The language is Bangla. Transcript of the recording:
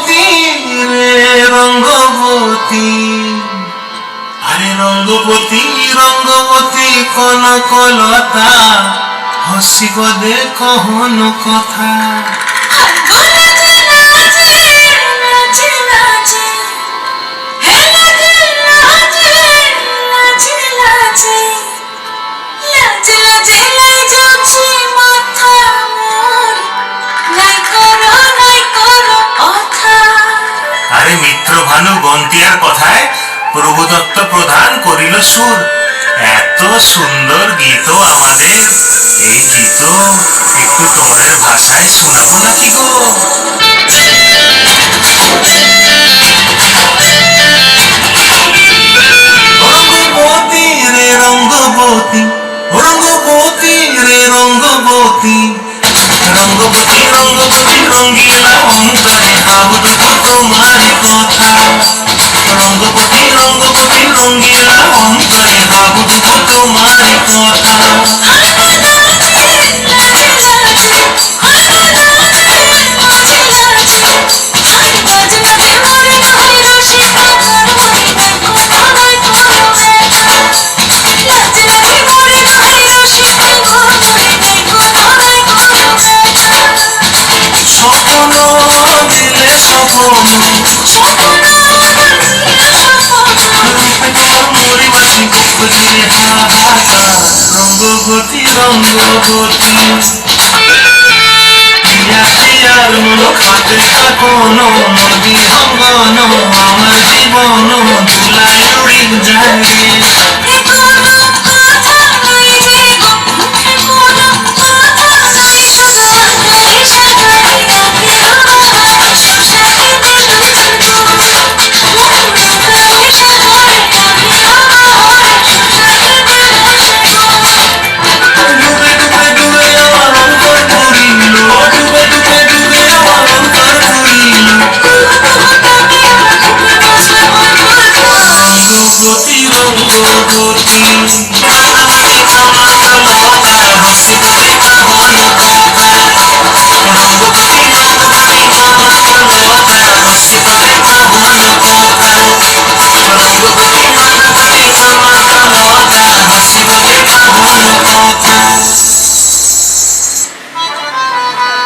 রঙ্গবতী রে রঙ্গবতী, আরে রঙ্গবতী রঙ্গবতী কনকলতা, হসিব দেখহন কথা। আরে মিত্র ভানু বন্তিয়ার কথায় প্রভুদত্ত প্রধান করিল সুর। এত সুন্দর গীত আমাদের, এই গীত একটু তোমাদের ভাষায় শোনাবো নাকি গো? রঙ্গবতী রে রঙ্গবতী, রঙ্গবতী রে রঙ্গবতী, রঙ্গবতী রঙ্গবতী রঙ্গিলা অন্তরে ভাবুক তোমার কথা। রঙ্গবতী রঙ্গবতী রঙ্গিলা অন্তরে ভাবুক তোমার কথা। রঙ্গবতী রঙ্গবতী পিয়ার মন খাতে থাকন, নদী অঙ্গন আমার জীবন ধুলায় উড়ি যায়। রঙ্গবতী রঙ্গবতী